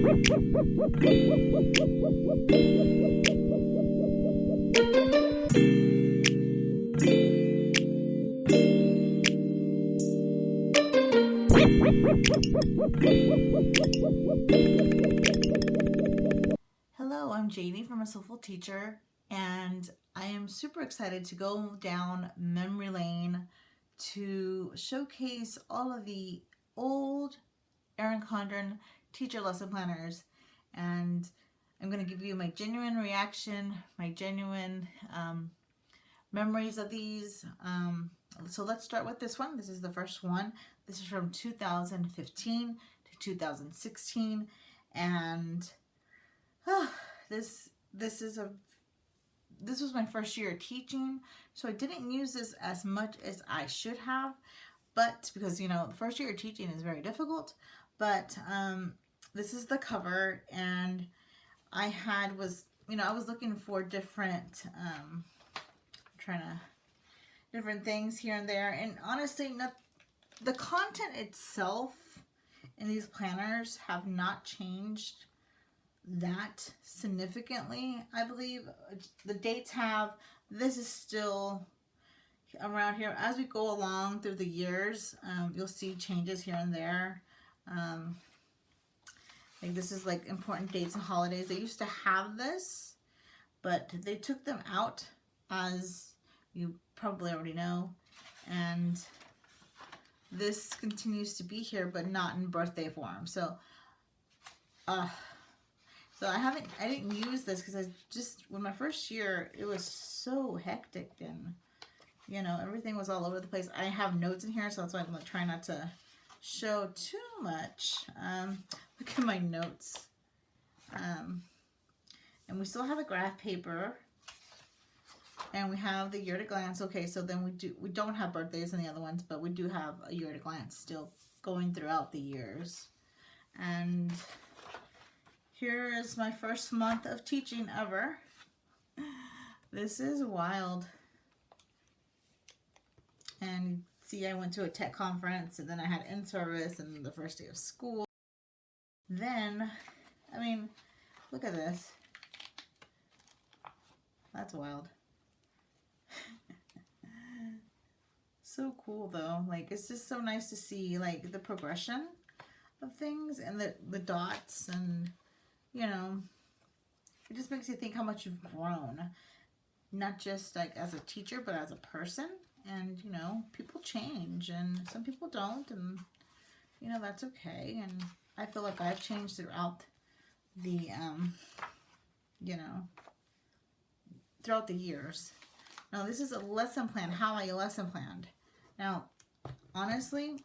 Hello, I'm Janie from A Soulful Teacher, and I am super excited to go down memory lane to showcase all of the old Erin Condren teacher lesson planners. And I'm going to give you my genuine reaction, my genuine memories of these. So let's start with this one. This is the first one. This is from 2015 to 2016, and this was my first year teaching, so I didn't use this as much as I should have, but because the first year teaching is very difficult. But this is the cover, and I was looking for different different things here and there, and honestly, the content itself in these planners have not changed that significantly. I believe the dates have. This is still around here. As we go along through the years, you'll see changes here and there. Like this is like important dates and holidays. They used to have this, but they took them out, as you probably already know, and this continues to be here, but not in birthday form. So I didn't use this because when my first year, it was so hectic, and everything was all over the place. I have notes in here, so that's why I'm going to try not to show too much. Look at my notes. And we still have a graph paper, and we have the year at a glance. Okay, so then we don't have birthdays in the other ones, but we do have a year at a glance still going throughout the years. And here is my first month of teaching ever. This is wild. And see, I went to a tech conference, and then I had in-service and the first day of school. Then, look at this. That's wild. So cool though. Like, it's just so nice to see like the progression of things, and the dots, and it just makes you think how much you've grown, not just like as a teacher, but as a person. And people change, and some people don't, and that's okay. And I feel like I've changed throughout the throughout the years. Now this is a lesson plan, how I lesson planned. Now honestly,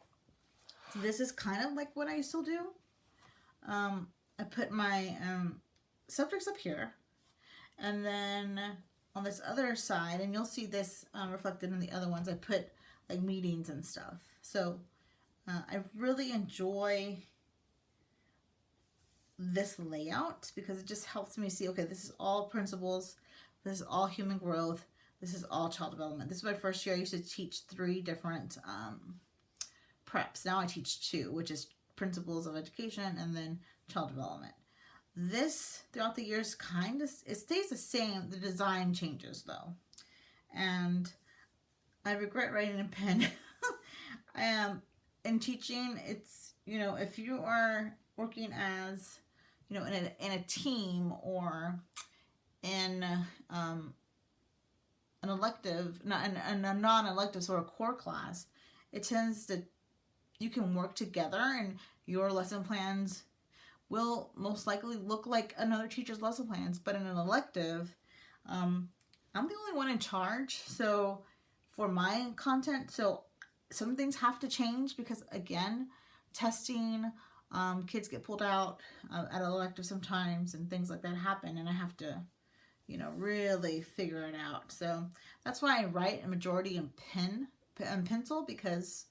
this is kind of like what I still do. I put my subjects up here, and then on this other side, and you'll see this reflected in the other ones, I put like meetings and stuff. So I really enjoy this layout because it just helps me see, okay, this is all principles, this is all human growth, this is all child development. This is my first year. I used to teach 3 different preps. Now I teach 2, which is principles of education and then child development. This throughout the years it stays the same. The design changes though, and I regret writing in pen. In teaching, it's if you are working as in a team or in an elective, not in a non-elective sort of core class, it tends to you can work together, and your lesson plans will most likely look like another teacher's lesson plans. But in an elective, I'm the only one in charge, so for my content, so some things have to change because, again, testing, kids get pulled out at an elective sometimes, and things like that happen, and I have to really figure it out. So that's why I write a majority in pen and pencil, because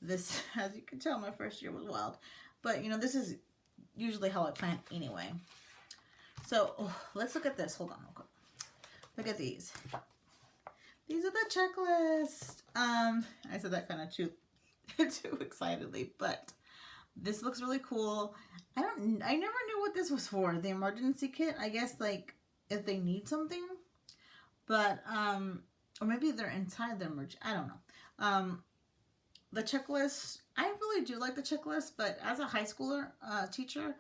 this, as you can tell, my first year was wild. But this is usually how I plan anyway. So let's look at this. Hold on real quick. Look at these. These are the checklist. I said that kind of too excitedly, but This looks really cool. I never knew what this was for. The emergency kit, I guess, like if they need something, but or maybe they're inside the emergency. I don't know. The checklist, I really do like the checklist, but as a high schooler teacher,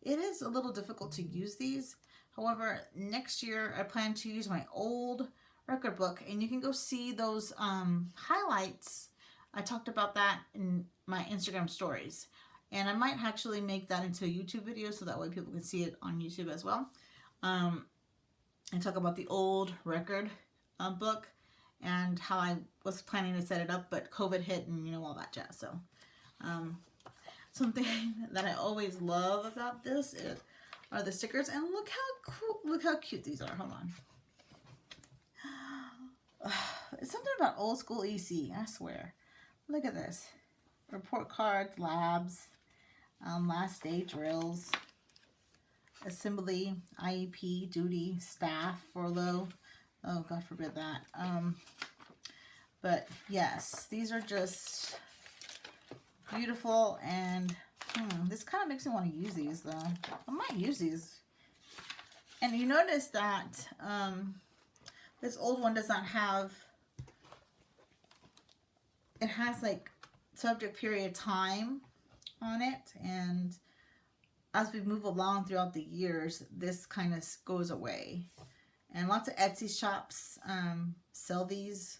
it is a little difficult to use these. However, next year I plan to use my old record book, and you can go see those highlights. I talked about that in my Instagram stories, and I might actually make that into a YouTube video so that way people can see it on YouTube as well. And talk about the old record book and how I was planning to set it up, but COVID hit and you know, all that jazz. So something that I always love about this are the stickers, and look how cool, look how cute these are. Hold on. It's something about old school EC, I swear. Look at this. Report cards, labs, last day drills, assembly, IEP, duty, staff, furlough. Oh, God forbid that. But yes, these are just beautiful, and this kind of makes me want to use these though. I might use these. And you notice that this old one does not have, it has like subject period time on it, and as we move along throughout the years, this kind of goes away. And lots of Etsy shops sell these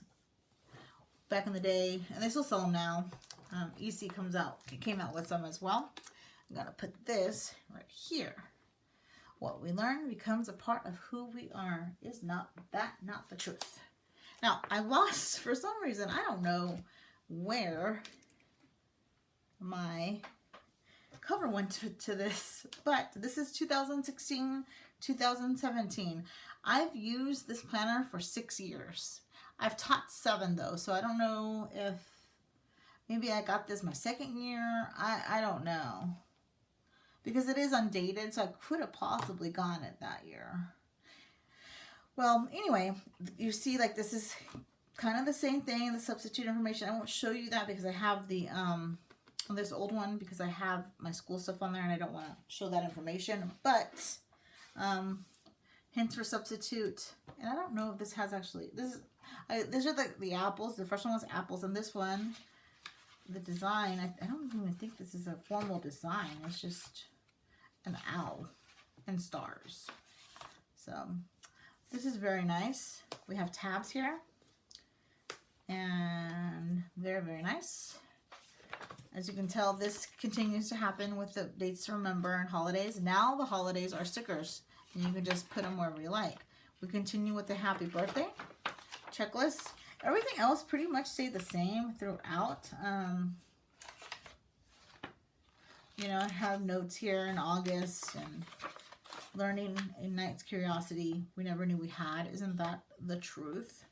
back in the day, and they still sell them now. EC came out with some as well. I'm gonna put this right here. What we learn becomes a part of who we are. Is not the truth? Now, I lost, for some reason, I don't know where my cover went to this, but this is 2016, 2017. I've used this planner for 6 years. I've taught 7 though, so I don't know if maybe I got this my 2nd year. I don't know, because it is undated, so I could have possibly gone it that year. Well, anyway, you see, like, this is kind of the same thing, the substitute information. I won't show you that because I have the this old one, because I have my school stuff on there and I don't want to show that information. But hints for substitute, and I don't know if this has actually, these are the apples. The first one was apples, and this one, the design, I don't even think this is a formal design. It's just an owl and stars. So this is very nice. We have tabs here, and they're very nice. As you can tell, this continues to happen with the dates to remember and holidays. Now the holidays are stickers, and you can just put them wherever you like. We continue with the happy birthday checklist. Everything else pretty much stayed the same throughout. You know, I have notes here in August, and learning ignites curiosity we never knew we had. Isn't that the truth?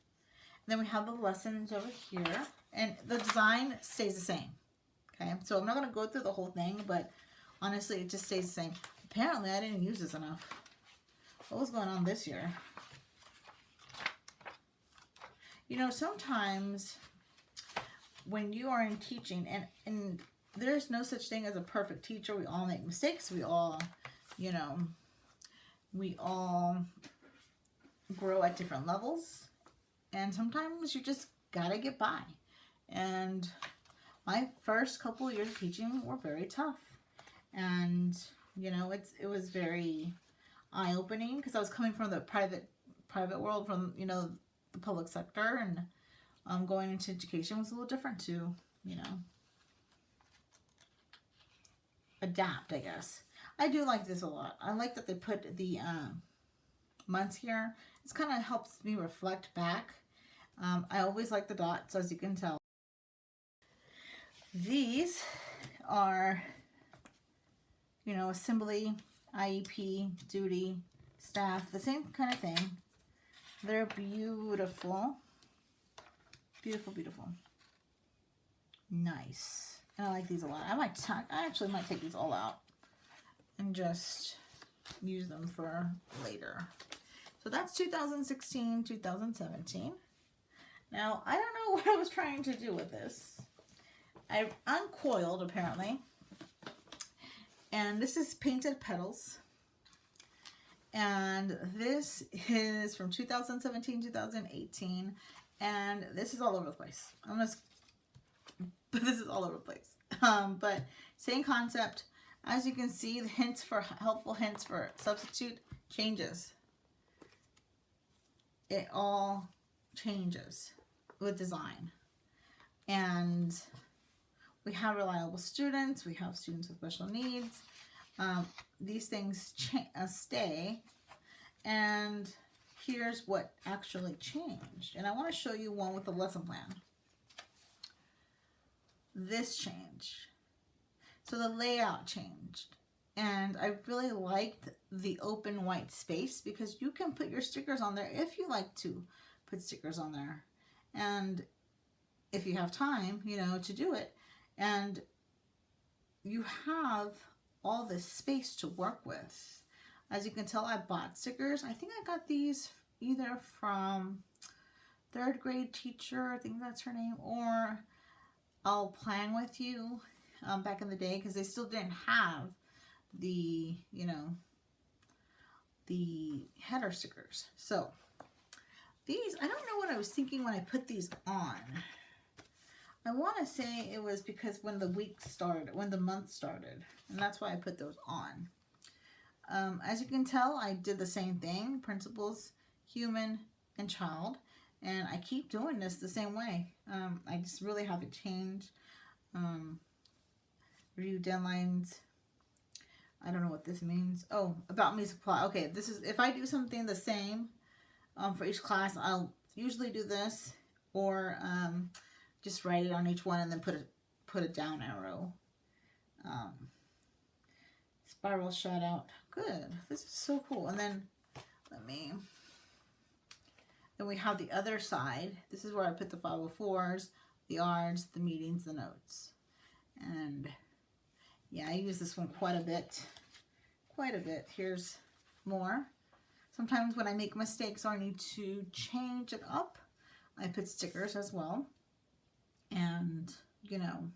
And then we have the lessons over here, and the design stays the same. Okay, so I'm not going to go through the whole thing, but honestly, it just stays the same. Apparently, I didn't use this enough. What was going on this year? You know, sometimes when you are in teaching, and there's no such thing as a perfect teacher. We all make mistakes. We all, you know, we all grow at different levels. And sometimes you just got to get by. And my first couple of years of teaching were very tough. And, you know, it was very eye-opening, because I was coming from the private world, from, you know, the public sector, and going into education was a little different to, you know, adapt, I guess. I do like this a lot. I like that they put the months here. This kind of helps me reflect back. I always like the dots, as you can tell. These are, you know, assembly, IEP, duty, staff, the same kind of thing. They're beautiful. Beautiful, beautiful. Nice. And I like these a lot. I actually might take these all out and just use them for later. So that's 2016, 2017. Now, I don't know what I was trying to do with this. I uncoiled, apparently. And this is Painted Petals. And this is from 2017, 2018. And this is all over the place. But this is all over the place. But same concept. As you can see, the hints for helpful hints for substitute changes. It all changes with design. And we have reliable students. We have students with special needs. These things stay. And here's what actually changed. And I want to show you one with the lesson plan. This changed. So the layout changed. And I really liked the open white space because you can put your stickers on there if you like to put stickers on there. And if you have time, you know, to do it. And you have all this space to work with. As you can tell, I bought stickers. I think I got these either from third grade teacher, I think that's her name, or I'll Plan With You back in the day, because they still didn't have the, you know, the header stickers. So these, I don't know what I was thinking when I put these on. I want to say it was because when the week started, when the month started, and that's why I put those on. As you can tell, I did the same thing, principals, human, and child, and I keep doing this the same way. I just really haven't changed. Review deadlines. I don't know what this means. Oh, about me supply. Okay, this is, if I do something the same for each class, I'll usually do this, or just write it on each one and then put a down arrow. Spiral shout out. Good. This is so cool. And then then we have the other side. This is where I put the 504s, the R's, the meetings, the notes. And yeah, I use this one quite a bit. Quite a bit. Here's more. Sometimes when I make mistakes or I need to change it up, I put stickers as well. And, you know,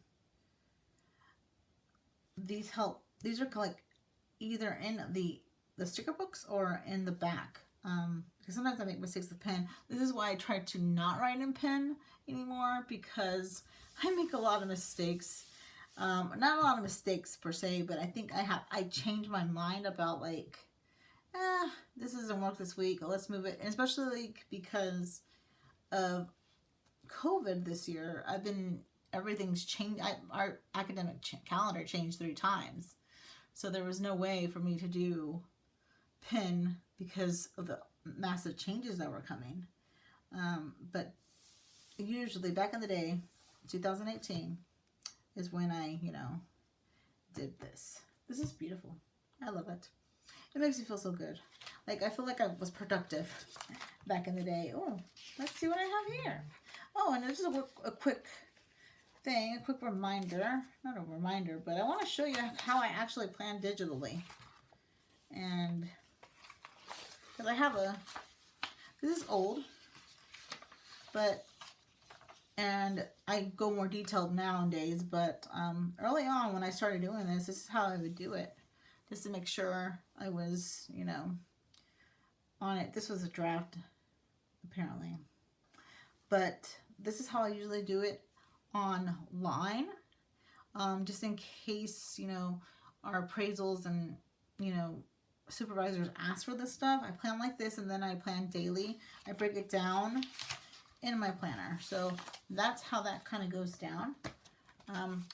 these help. These are like either in the sticker books or in the back. Because sometimes I make mistakes with pen. This is why I try to not write in pen anymore, because I make a lot of mistakes. Not a lot of mistakes per se, but I think I changed my mind about like, this doesn't work this week, let's move it. And especially because of COVID this year, everything's changed. Our academic calendar changed 3 times. So there was no way for me to do pen because of the massive changes that were coming. But usually back in the day, 2018, is when I, you know, did this. This is beautiful. I love it. It makes me feel so good. Like, I feel like I was productive back in the day. Oh, let's see what I have here. Oh, and this is a quick thing, a quick reminder. Not a reminder, but I want to show you how I actually plan digitally. And, because I have this is old, but, and I go more detailed nowadays, but early on when I started doing this is how I would do it, just to make sure I was, you know, on it. This was a draft, apparently, but this is how I usually do it online, just in case, you know, our appraisals and, you know, supervisors ask for this stuff. I plan like this, and then I plan daily. I break it down in my planner. So that's how that kind of goes down.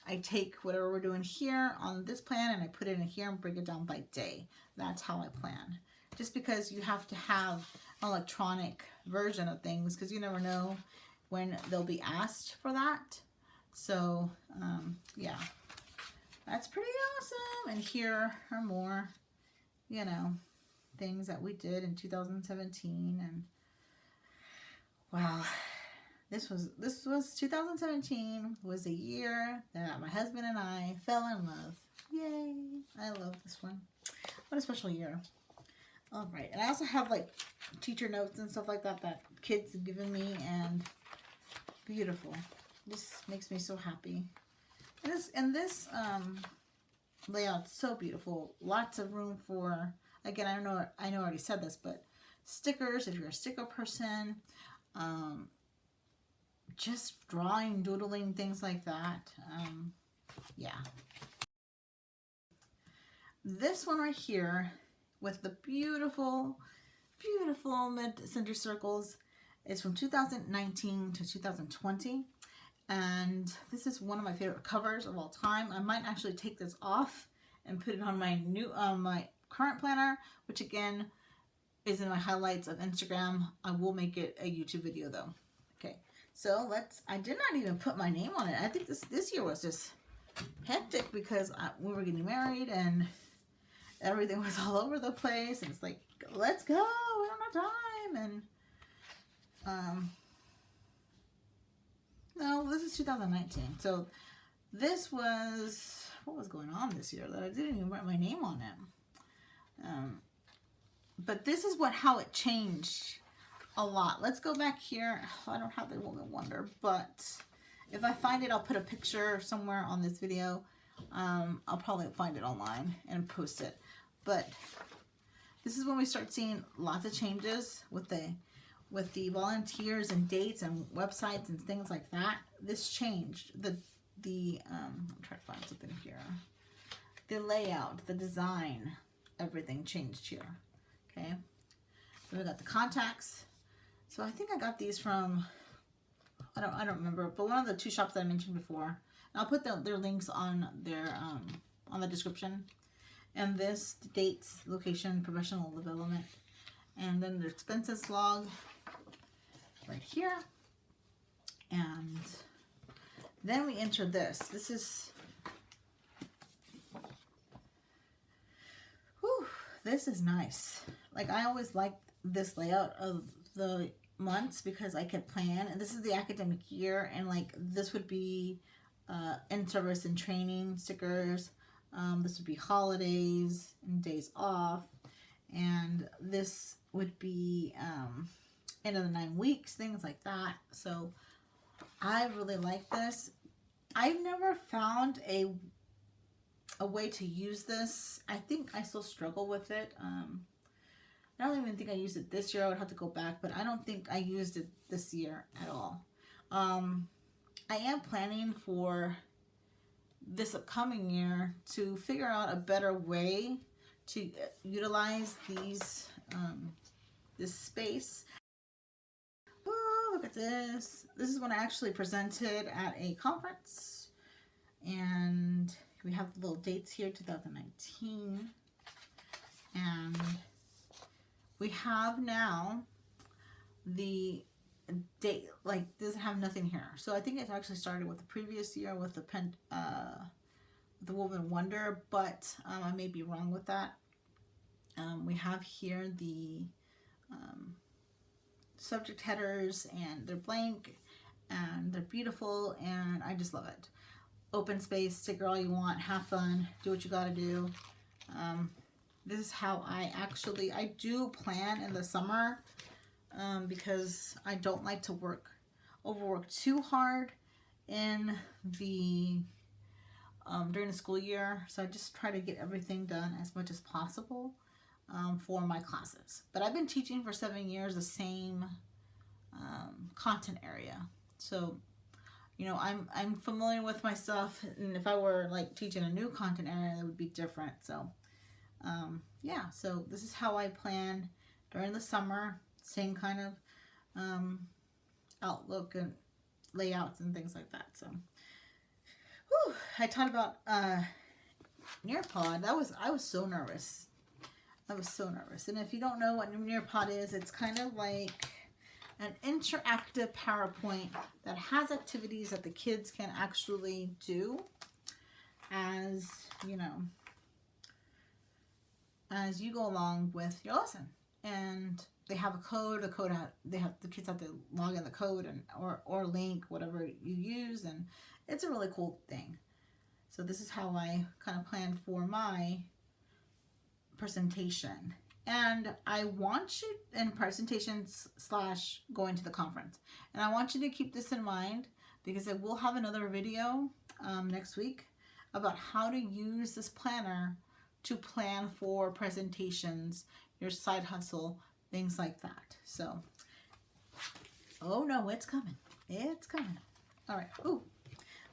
I take whatever we're doing here on this plan and I put it in here and break it down by day. That's how I plan. Just because you have to have an electronic version of things, because you never know when they'll be asked for that. So, yeah, that's pretty awesome. And here are more, you know, things that we did in 2017. And wow, this was 2017 was a year that my husband and I fell in love. Yay. I love this one. What a special year. All right. And I also have like teacher notes and stuff like that that kids have given me, and beautiful. This makes me so happy. And this layout, so beautiful. Lots of room for, again, I know I already said this, but stickers if you're a sticker person. Just drawing, doodling, things like that. Yeah. This one right here with the beautiful, beautiful mid-center circles is from 2019 to 2020. And this is one of my favorite covers of all time. I might actually take this off and put it on my new, my current planner, which again is in my highlights of Instagram. I will make it a YouTube video though. Okay, so I did not even put my name on it. I think this year was just hectic because we were getting married and everything was all over the place. And it's like, let's go, we don't have time. And, no, this is 2019. So this was, what was going on this year that I didn't even write my name on it. But this is how it changed a lot. Let's go back here. I don't have the Woman Wonder, but if I find it, I'll put a picture somewhere on this video. I'll probably find it online and post it. But this is when we start seeing lots of changes with the volunteers and dates and websites and things like that. This changed. I'm trying to find something here. The layout, the design, everything changed here. Okay. Then we got the contacts. So I think I got these from, I don't remember, but one of the two shops that I mentioned before. And I'll put their links on on the description. And this, dates, location, professional development, and then the expenses log right here. And then we enter this. This is, whew, this is nice. Like, I always liked this layout of the months because I could plan. And this is the academic year, and like this would be in-service and training stickers. This would be holidays and days off. And this would be end of the 9 weeks, things like that. So I really like this. I've never found a way to use this. I think I still struggle with it. I don't even think I used it this year. I would have to go back, but I don't think I used it this year at all. I am planning for this upcoming year to figure out a better way to utilize these this space. Oh, look at this. This is when I actually presented at a conference, and we have the little dates here, 2019, and we have now the date, like, doesn't have nothing here. So I think it actually started with the previous year with the Woman Wonder, but I may be wrong with that. We have here the subject headers, and they're blank and they're beautiful, and I just love it. Open space, sticker all you want, have fun, do what you gotta do. This is how I do plan in the summer, because I don't like to overwork too hard in the during the school year. So I just try to get everything done as much as possible for my classes. But I've been teaching for 7 years the same content area, so you know, I'm familiar with my stuff, and if I were like teaching a new content area, it would be different. So yeah, so this is how I plan during the summer, same kind of outlook and layouts and things like that. So whew, I taught about Nearpod. I was so nervous. I was so nervous. And if you don't know what Nearpod is, it's kind of like an interactive PowerPoint that has activities that the kids can actually do as, you know, as you go along with your lesson. And they have a code, the kids have to log in the code and or link whatever you use, and it's a really cool thing. So this is how I kind of planned for my presentation. And I want you, in presentations / going to the conference, and I want you to keep this in mind, because I will have another video next week about how to use this planner to plan for presentations, your side hustle, things like that. So, oh no, it's coming. It's coming. All right. Ooh,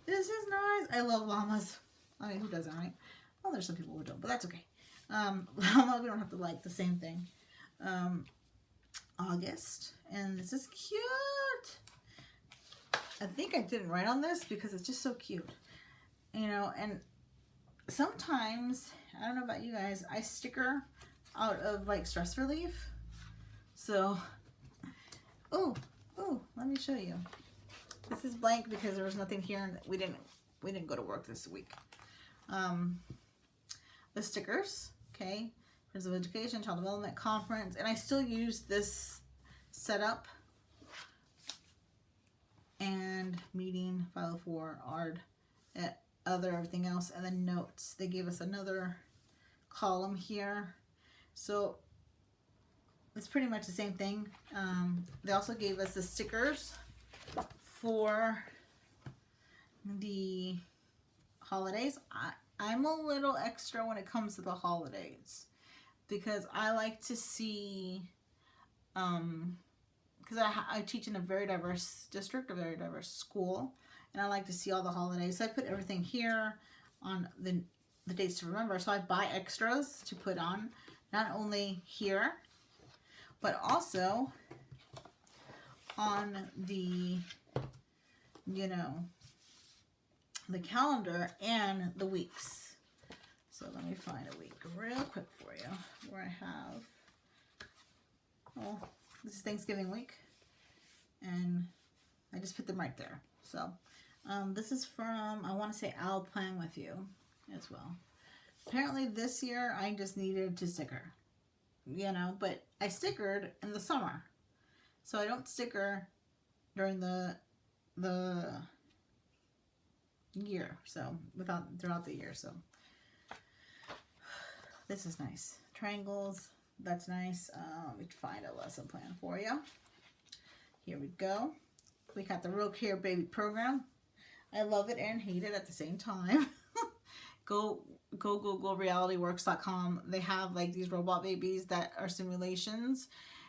this is nice. I love llamas. I mean, who doesn't, right? Well, there's some people who don't, but that's okay. Llama, we don't have to like the same thing. August, and this is cute. I think I didn't write on this because it's just so cute. You know, and sometimes, I don't know about you guys, I sticker out of like stress relief. So, oh, let me show you. This is blank because there was nothing here and we didn't go to work this week. The stickers, okay, Principal Education, Child Development Conference, and I still use this setup and meeting, 504, ARD, everything else, and then notes. They gave us another column here, so it's pretty much the same thing. They also gave us the stickers for the holidays. I'm a little extra when it comes to the holidays because I like to see, because I teach in a very diverse district, a very diverse school, and I like to see all the holidays. So I put everything here on the dates to remember. So I buy extras to put on, not only here, but also on the, you know, the calendar and the weeks. So let me find a week real quick for you where I have, oh, this is Thanksgiving week, and I just put them right there. So this is from, I want to say I'll Plan With You as well. Apparently this year I just needed to sticker, you know, but I stickered in the summer. So I don't sticker during the year, so throughout the year. So this is nice. Triangles, that's nice. Let me find a lesson plan for you. Here we go. We got the Real Care Baby program. I love it and hate it at the same time. Go Google realityworks.com. They have like these robot babies that are simulations.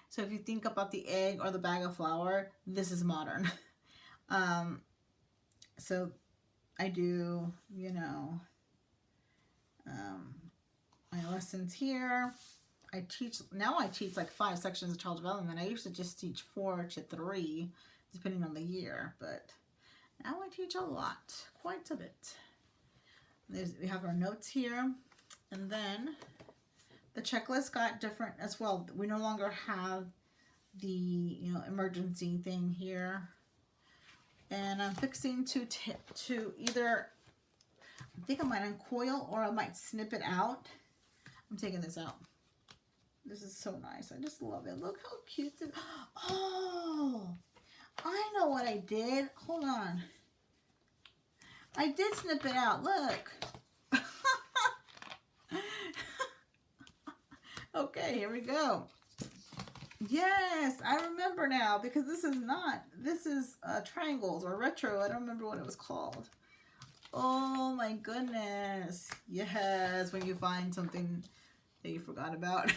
So if you think about the egg or the bag of flour, this is modern. So I do, you know, my lessons here. I teach like 5 sections of child development. I used to just teach 4 to 3, depending on the year, but now I teach a lot, quite a bit. We have our notes here, and then the checklist got different as well. We no longer have the, you know, emergency thing here. And I'm fixing to either, I think I might uncoil or I might snip it out. I'm taking this out. This is so nice. I just love it. Look how cute this. Oh, I know what I did. Hold on. I did snip it out. Look. Okay, here we go. Yes, I remember now because this is triangles or retro. I don't remember what it was called. Oh my goodness. Yes, when you find something that you forgot about.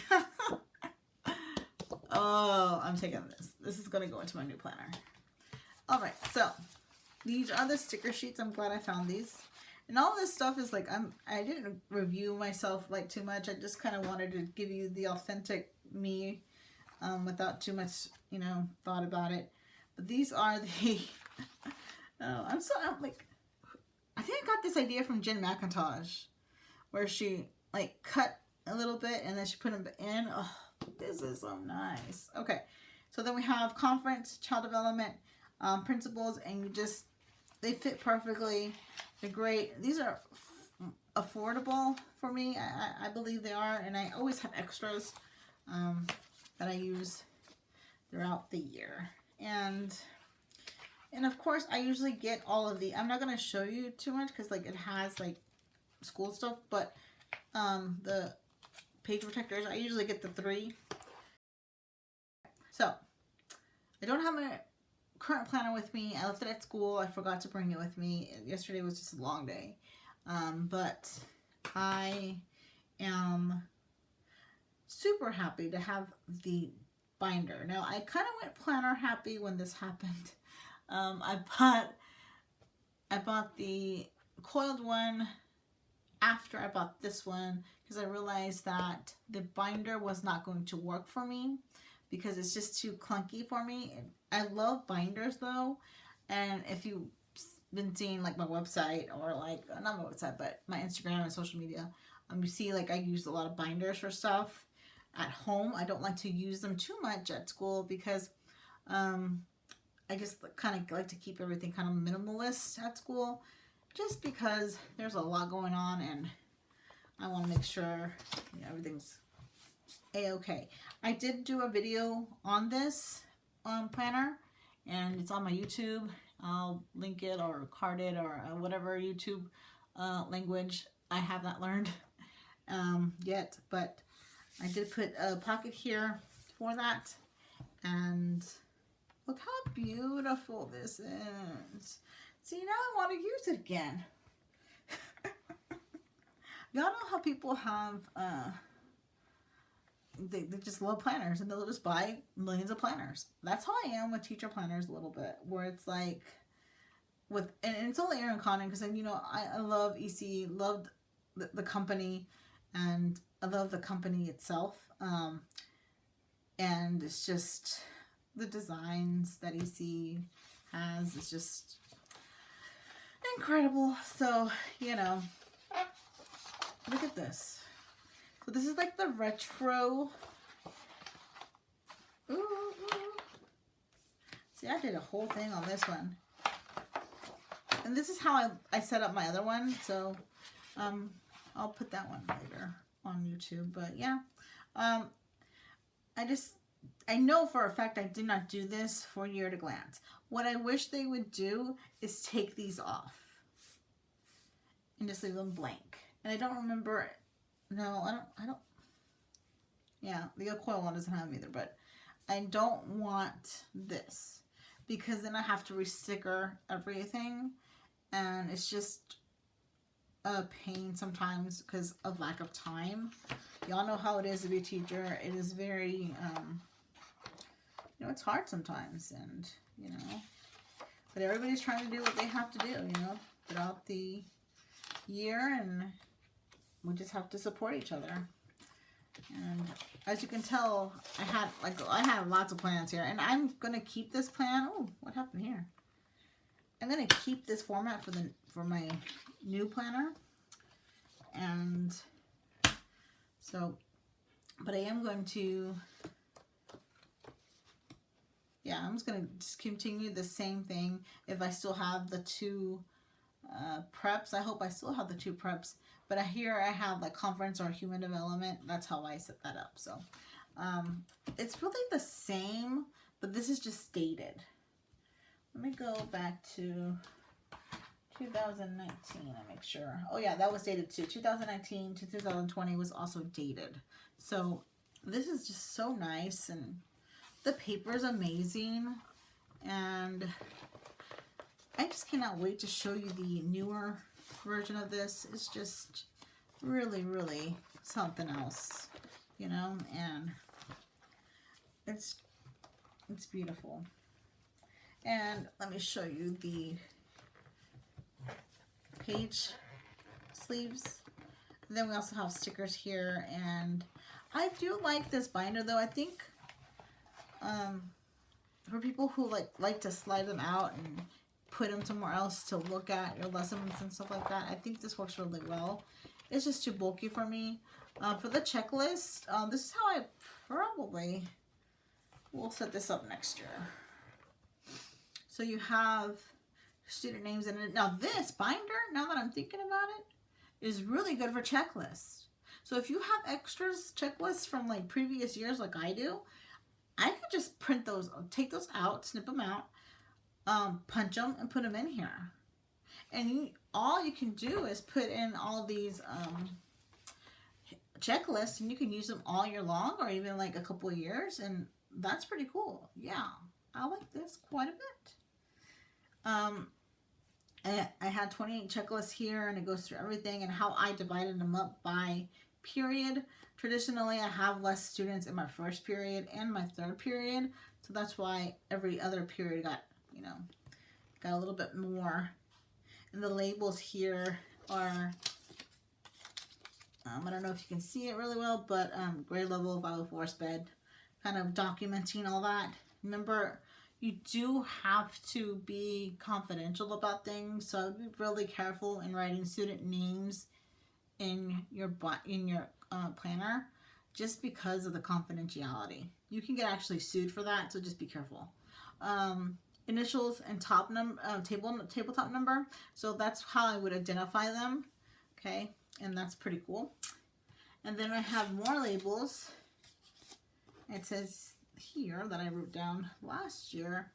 Oh, I'm taking this. This is going to go into my new planner. All right, so these are the sticker sheets. I'm glad I found these. And all this stuff is like, I didn't review myself like too much. I just kind of wanted to give you the authentic me without too much, you know, thought about it. But these are the, oh, I'm like, I think I got this idea from Jen McIntosh, where she like cut a little bit and then she put them in. Oh, this is so nice. Okay, so then we have conference, child development, principles, and they fit perfectly. They're great. These are affordable for me. I believe they are, and I always have extras that I use throughout the year. And of course, I usually get all of the, I'm not going to show you too much because like it has like school stuff, but the page protectors, I usually get the 3. So, I don't have my current planner with me. I left it at school. I forgot to bring it with me. Yesterday was just a long day. But I am super happy to have the binder. Now, I kind of went planner happy when this happened. I bought the coiled one after I bought this one because I realized that the binder was not going to work for me because it's just too clunky for me. I love binders though, and if you've been seeing like my website or like not my website but my Instagram and social media, you see like I use a lot of binders for stuff at home. I don't like to use them too much at school because I just kind of like to keep everything kind of minimalist at school, just because there's a lot going on and I want to make sure everything's a-okay. I did do a video on this planner, and it's on my YouTube. I'll link it or card it or whatever YouTube language. I have not learned yet, but I did put a pocket here for that, and look how beautiful this is. See, now I want to use it again. Y'all know how people have, they just love planners and they'll just buy millions of planners. That's how I am with teacher planners a little bit, where it's like, and it's only Erin Condren because I love EC, loved the company, and I love the company itself. And it's just the designs that EC has is just incredible. So, look at this. So this is like the retro. Ooh. See, I did a whole thing on this one. And this is how I set up my other one. So, I'll put that one later on YouTube. But yeah, I know for a fact I did not do this for Year at a Glance. What I wish they would do is take these off and just leave them blank. And I don't remember. No, I don't. Yeah, the coil one doesn't have them either, but I don't want this because then I have to re-sticker everything, and it's just a pain sometimes because of lack of time. Y'all know how it is to be a teacher. It is very, it's hard sometimes, and, but everybody's trying to do what they have to do, throughout the year, and we just have to support each other. And as you can tell, I had lots of plans here, and I'm going to keep this plan. Oh, what happened here? I'm going to keep this format for my new planner. And so, but I am going to, I'm just going to just continue the same thing. If I still have the two preps, I hope I still have the two preps. But here I have like conference or human development. That's how I set that up. So it's really the same, but this is just dated. Let me go back to 2019 and make sure. Oh yeah, that was dated too. 2019 to 2020 was also dated. So this is just so nice, and the paper is amazing, and I just cannot wait to show you the newer version of this. It's just really, really something else, and it's beautiful. And let me show you the page sleeves. And then we also have stickers here, and I do like this binder though. I think for people who like to slide them out and put them somewhere else to look at your lessons and stuff like that, I think this works really well. It's just too bulky for me. For the checklist, this is how I probably will set this up next year. So you have student names in it. Now this binder, now that I'm thinking about it, is really good for checklists. So if you have extras checklists from like previous years like I do, I could just print those, take those out, snip them out, punch them, and put them in here. And all you can do is put in all these checklists, and you can use them all year long or even like a couple of years, and that's pretty cool. Yeah, I like this quite a bit. And I had 28 checklists here, and it goes through everything and how I divided them up by period. Traditionally, I have less students in my first period and my third period, so that's why every other period got, you know, got a little bit more. And the labels here are, I don't know if you can see it really well, but grade level, vital force bed, kind of documenting all that. Remember, you do have to be confidential about things, so be really careful in writing student names in your planner, just because of the confidentiality. You can get actually sued for that, so just be careful. Initials and top tabletop number, so that's how I would identify them. Okay, and that's pretty cool. And then I have more labels. It says here that I wrote down last year,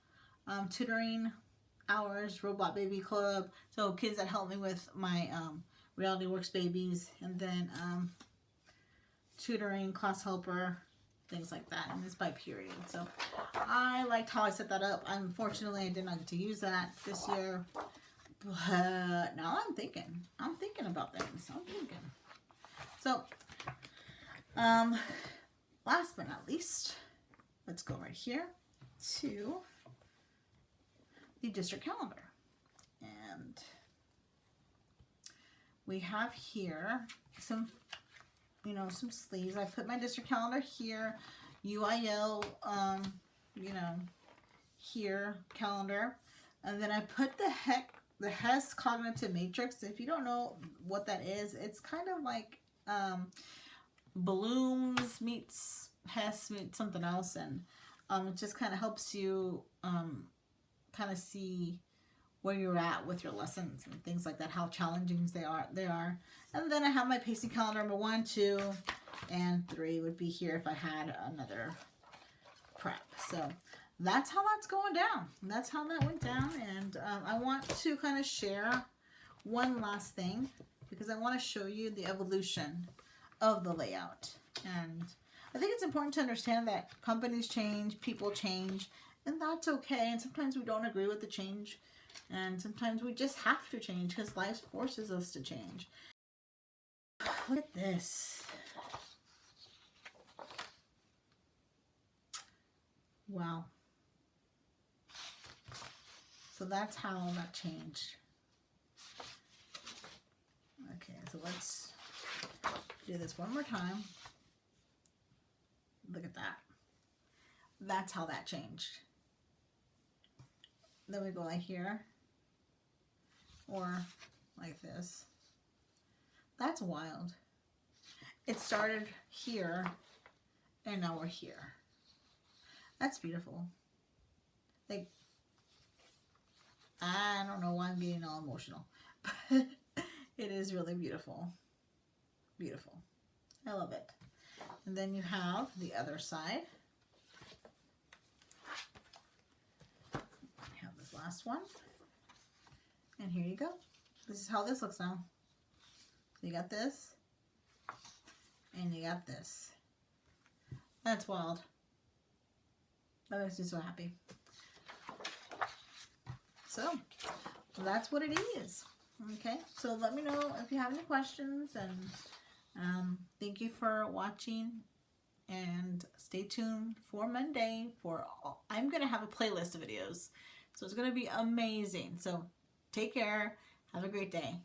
tutoring hours, robot baby club, so kids that help me with my Reality Works babies, and then tutoring, class helper, things like that, and it's by period. So I liked how I set that up. Unfortunately, I did not get to use that this year, but now I'm thinking about things. So last but not least, let's go right here to the district calendar. And we have here some, some sleeves. I put my district calendar here, UIL, here, calendar. And then I put the Hess cognitive matrix. If you don't know what that is, it's kind of like Bloom's meets Hess meets something else, and it just kind of helps you kind of see where you're at with your lessons and things like that, how challenging they are. And then I have my pacing calendar, number 1, 2, and 3 would be here if I had another prep. So that's how that's going down. That's how that went down. And I want to kind of share one last thing, because I want to show you the evolution of the layout. And I think it's important to understand that companies change, people change, and that's okay. And sometimes we don't agree with the change, and sometimes we just have to change because life forces us to change. Look at this. Wow. So that's how that changed. Okay, so let's do this one more time. Look at that. That's how that changed. Then we go like here, or like this. That's wild. It started here, and now we're here. That's beautiful. Like, I don't know why I'm getting all emotional, but it is really beautiful. Beautiful. I love it. And then you have the other side. You have this last one. And here you go. This is how this looks now. So you got this. And you got this. That's wild. That makes me so happy. So, that's what it is. Okay, so let me know if you have any questions, and thank you for watching, and stay tuned for Monday I'm going to have a playlist of videos, so it's going to be amazing. So take care. Have a great day.